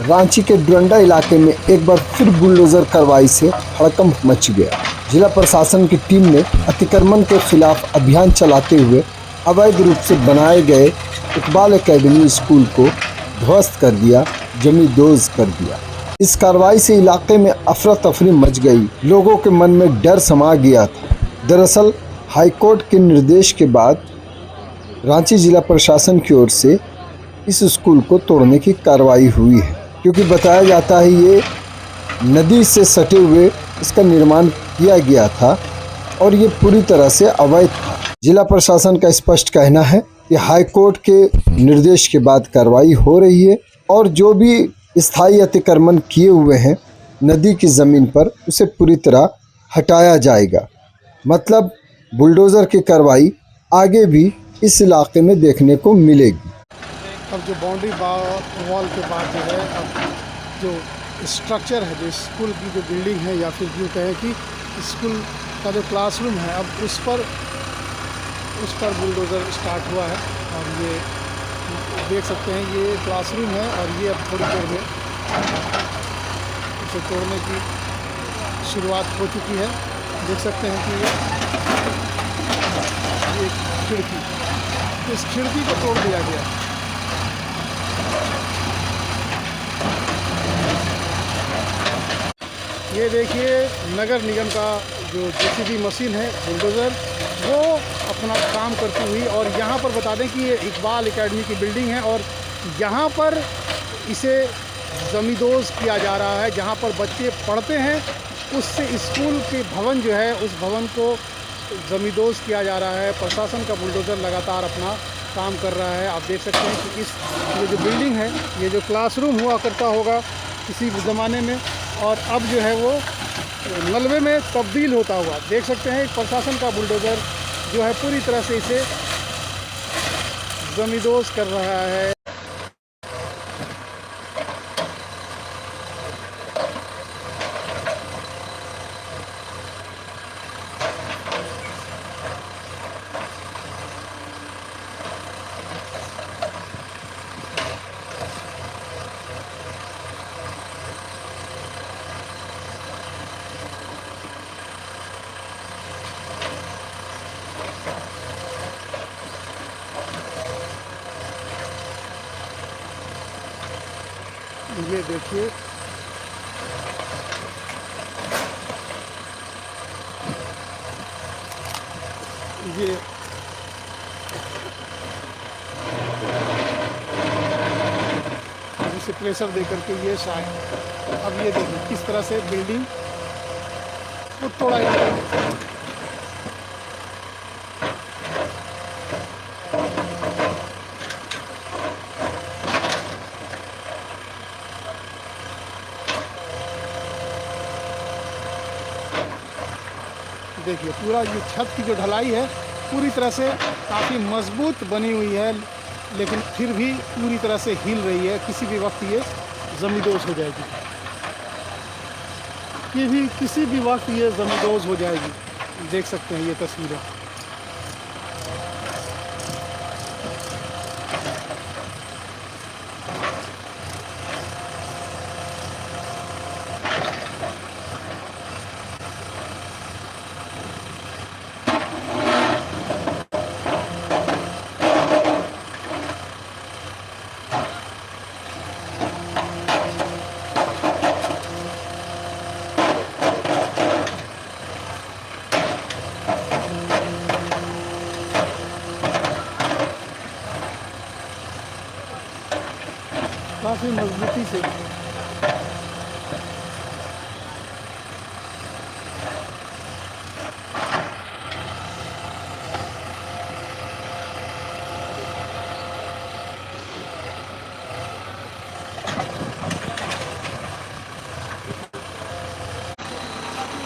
रांची के डोरंडा इलाके में एक बार फिर बुलडोजर कार्रवाई से हड़कंप मच गया। जिला प्रशासन की टीम ने अतिक्रमण के खिलाफ अभियान चलाते हुए अवैध रूप से बनाए गए इकबाल एकेडमी स्कूल को ध्वस्त कर दिया, जमींदोज कर दिया। इस कार्रवाई से इलाके में अफरा तफरी मच गई, लोगों के मन में डर समा गया था। दरअसल हाईकोर्ट के निर्देश के बाद रांची जिला प्रशासन की ओर से इस स्कूल को तोड़ने की कार्रवाई हुई है, क्योंकि बताया जाता है ये नदी से सटे हुए इसका निर्माण किया गया था और ये पूरी तरह से अवैध था। जिला प्रशासन का स्पष्ट कहना है कि हाईकोर्ट के निर्देश के बाद कार्रवाई हो रही है और जो भी स्थायी अतिक्रमण किए हुए हैं नदी की ज़मीन पर उसे पूरी तरह हटाया जाएगा। मतलब बुलडोज़र की कार्रवाई आगे भी इस इलाके में देखने को मिलेगी। अब जो बाउंड्री वॉल के बाद जो है, अब जो स्ट्रक्चर है, जो स्कूल की जो बिल्डिंग है या फिर यूँ कहें कि स्कूल का जो क्लासरूम है, अब उस पर बुलडोज़र स्टार्ट हुआ है। और ये देख सकते हैं ये क्लासरूम है और ये अब थोड़ी देर में इसे तोड़ने की शुरुआत हो चुकी है। देख सकते हैं कि ये खिड़की, इस खिड़की को तोड़ दिया गया। ये देखिए नगर निगम का जो जेसीबी मशीन है, बुलडोज़र, वो अपना काम करती हुई। और यहाँ पर बता दें कि ये इकबाल एकेडमी की बिल्डिंग है और यहाँ पर इसे जमींदोज किया जा रहा है। जहाँ पर बच्चे पढ़ते हैं उससे स्कूल के भवन जो है, उस भवन को जमींदोज किया जा रहा है। प्रशासन का बुलडोज़र लगातार अपना काम कर रहा है। आप देख सकते हैं कि ये जो बिल्डिंग है, ये जो क्लासरूम हुआ करता होगा किसी ज़माने में, और अब जो है वो मलबे में तब्दील होता हुआ देख सकते हैं। प्रशासन का बुलडोज़र जो है पूरी तरह से इसे जमींदोज कर रहा है। ये देखिए ये इसे प्रेशर दे करके ये शायद अब ये देखिए किस तरह से बिल्डिंग को तोड़ा जाता है। देखिए पूरा ये छत की जो ढलाई है पूरी तरह से काफ़ी मजबूत बनी हुई है, लेकिन फिर भी पूरी तरह से हिल रही है। किसी भी वक्त ये जमींदोज हो जाएगी, किसी भी वक्त ये जमींदोज हो जाएगी। देख सकते हैं ये तस्वीरें। काफ़ी मजबूती से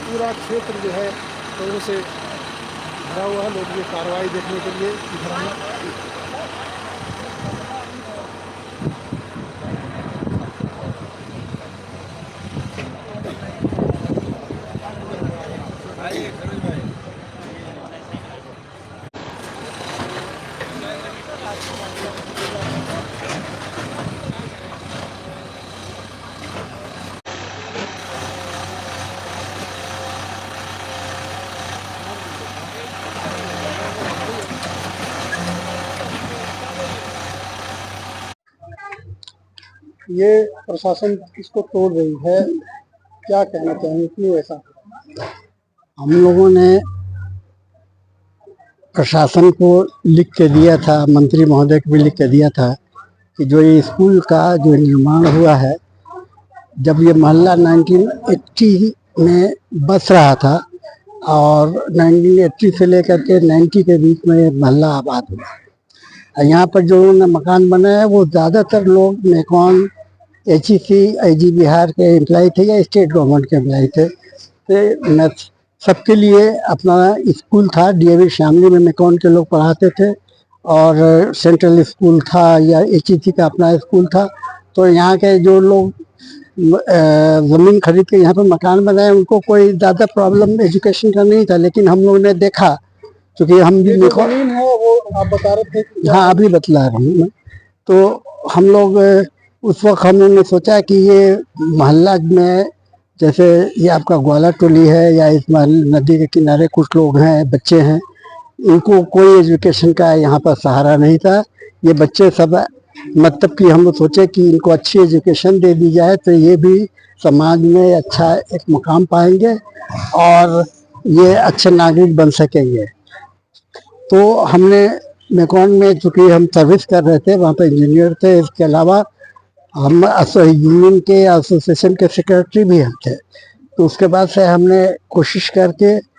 पूरा क्षेत्र जो है लोगों से भरा हुआ है। लोग ये कार्रवाई देखने के लिए इधर आए। ये प्रशासन इसको तोड़ रही है, क्या कहना चाहेंगे, क्यों ऐसा? हम लोगों ने प्रशासन को लिख के दिया था, मंत्री महोदय को भी लिख के दिया था कि जो ये स्कूल का जो निर्माण हुआ है, जब ये मोहल्ला 1980 में बस रहा था और 1980 से लेकर के 90 के बीच में ये मोहल्ला आबाद हुआ। यहाँ पर जो उन्होंने मकान बनाया है वो ज़्यादातर लोग मेकॉन HEC IG बिहार के एम्प्लाई थे या स्टेट गवर्नमेंट के एम्प्लाई थे। तो सबके लिए अपना स्कूल था, DAV शामली में मेकॉन के लोग पढ़ाते थे और सेंट्रल स्कूल था या HEC का अपना स्कूल था। तो यहाँ के जो लोग ज़मीन खरीद के यहाँ पर मकान बनाए उनको कोई ज़्यादा प्रॉब्लम एजुकेशन का नहीं था, लेकिन हम लोगों ने देखा क्योंकि हम भी ज़मीन है वो आप बता रहे थे। हाँ, अभी बतला रहा हूँ मैं। तो हम लोग उस वक्त हम लोगों ने सोचा कि ये मोहल्ला में जैसे ये आपका ग्वाला टोली है या इस नदी के किनारे कुछ लोग हैं, बच्चे हैं, इनको कोई एजुकेशन का यहाँ पर सहारा नहीं था। ये बच्चे सब मतलब कि हम लोग सोचे कि इनको अच्छी एजुकेशन दे दी जाए तो ये भी समाज में अच्छा एक मुकाम पाएंगे और ये अच्छे नागरिक बन सकेंगे। तो हमने मेकॉन में चूँकि हम सर्विस कर रहे थे, वहाँ पर इंजीनियर थे, इसके अलावा हम यूनियन के एसोसिएशन के सेक्रेटरी भी हम थे। तो उसके बाद से हमने कोशिश करके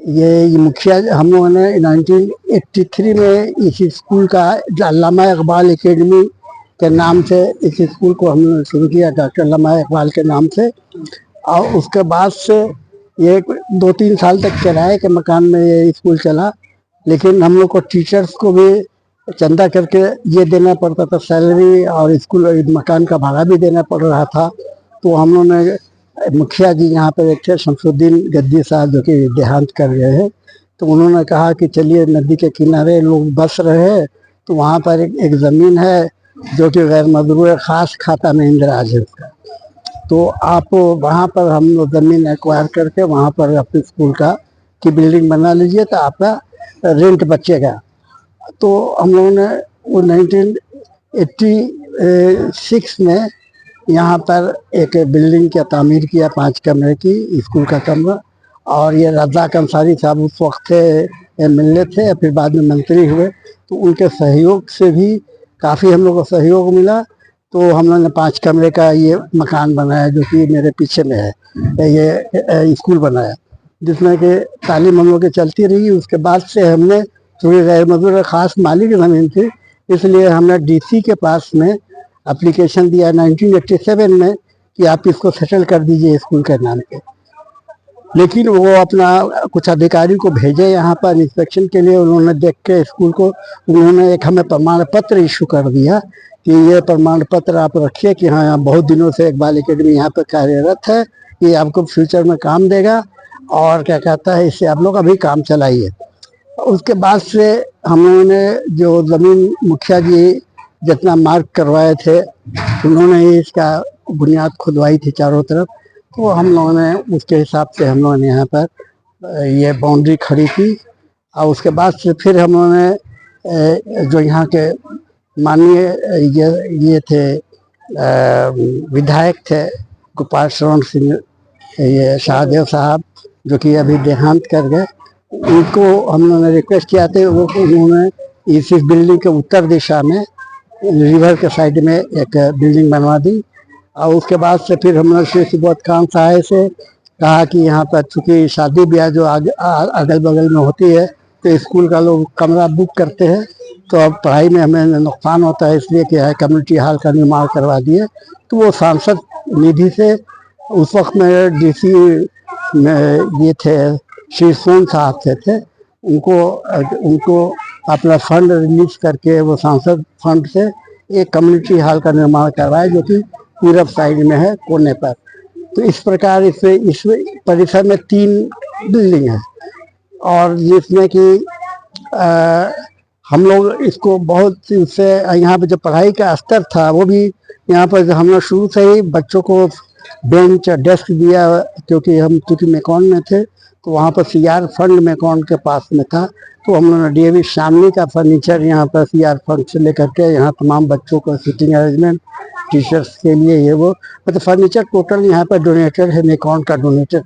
ये मुखिया हम लोगों ने 1983 में इस स्कूल का अल्लामा इकबाल एकेडमी के नाम से इस स्कूल को हमने शुरू किया, डॉक्टर अल्लामा इकबाल के नाम से। और उसके बाद से ये 2-3 साल तक किराए के मकान में ये स्कूल चला, लेकिन हम लोग को टीचर्स को भी चंदा करके ये देना पड़ता था, सैलरी और स्कूल मकान का भाड़ा भी देना पड़ रहा था। तो हम लोगों ने मुखिया जी यहाँ पर एक थे शमसुद्दीन गद्दी साहब जो कि देहांत कर गए हैं, तो उन्होंने कहा कि चलिए नदी के किनारे लोग बस रहे हैं तो वहाँ पर एक ज़मीन है जो कि गैर मजरूर ख़ास खाता में इंदराज है उसका, तो आप वहाँ पर हम लोग ज़मीन एक्वायर करके वहाँ पर अपने स्कूल की बिल्डिंग बना लीजिए तो आपका रेंट बचेगा। तो हम लोगों ने वो 1986 में यहाँ पर एक बिल्डिंग का तामीर किया, 5 कमरे की स्कूल का कमरा। और ये रज़ाक अंसारी साहब उस वक्त थे MLA थे, फिर बाद में मंत्री हुए, तो उनके सहयोग से भी काफ़ी हम लोग को सहयोग मिला। तो हम लोगों ने 5 कमरे का ये मकान बनाया जो कि मेरे पीछे में है, ये स्कूल बनाया जिसमें कि तालीम हम लोग की चलती रही। उसके बाद से हमने चूँकि गैर मजदूर ख़ास मालिक ज़मीन थी, इसलिए हमने DC के पास में एप्लीकेशन दिया 1987 में कि आप इसको सेटल कर दीजिए स्कूल के नाम पे। लेकिन वो अपना कुछ अधिकारी को भेजे यहाँ पर इंस्पेक्शन के लिए, उन्होंने देख के स्कूल को उन्होंने एक हमें प्रमाण पत्र इशू कर दिया कि ये प्रमाण पत्र आप रखिए कि हाँ बहुत दिनों से इकबाल एकेडमी यहाँ पर कार्यरत है, ये आपको फ्यूचर में काम देगा और क्या कहता है इससे आप लोग अभी काम चलाइए। उसके बाद से हम लोगों ने जो ज़मीन मुखिया जी जितना मार्क करवाए थे उन्होंने ही इसका बुनियाद खुदवाई थी चारों तरफ, तो हम लोगों ने उसके हिसाब से हम लोगों ने यहाँ पर ये बाउंड्री खड़ी की। और उसके बाद से फिर हम लोगों ने जो यहाँ के माननीय ये थे विधायक थे गोपाल श्रवण सिंह, ये शाहदेव साहब जो कि अभी देहांत कर गए, उनको हम लोगों ने रिक्वेस्ट किया था, वो उन्होंने इस बिल्डिंग के उत्तर दिशा में रिवर के साइड में एक बिल्डिंग बनवा दी। और उसके बाद से फिर हम लोग श्री सुबोध खान साहब से कहा कि यहाँ पर चूँकि शादी ब्याह जो अगल बगल में होती है तो स्कूल का लोग कमरा बुक करते हैं, तो अब पढ़ाई में हमें नुकसान होता है, इसलिए क्या है कम्युनिटी हॉल का निर्माण करवा दिए। तो वो सांसद निधि से उस वक्त में DC में ये थे श्री सोन साहब थे, उनको अपना फंड रिलीज करके वो सांसद फंड से एक कम्युनिटी हॉल का निर्माण करवाया जो कि पूरब साइड में है कोने पर। तो इस प्रकार इस परिसर में 3 बिल्डिंग है और जिसमें कि हम लोग इसको बहुत उससे यहाँ पे जो पढ़ाई का स्तर था वो भी यहाँ पर हम लोग शुरू से ही बच्चों को बेंच डेस्क दिया, क्योंकि मेकॉन में थे तो वहाँ पर CR फंड मेकॉन के पास में था, तो हम लोगों ने DAV शामली का फर्नीचर यहाँ पर CR फंड से लेकर के यहाँ तमाम बच्चों को सीटिंग अरेंजमेंट टीचर्स के लिए ये वो मतलब फर्नीचर टोटल यहाँ पर डोनेटेड है, मेकॉन का डोनेटेड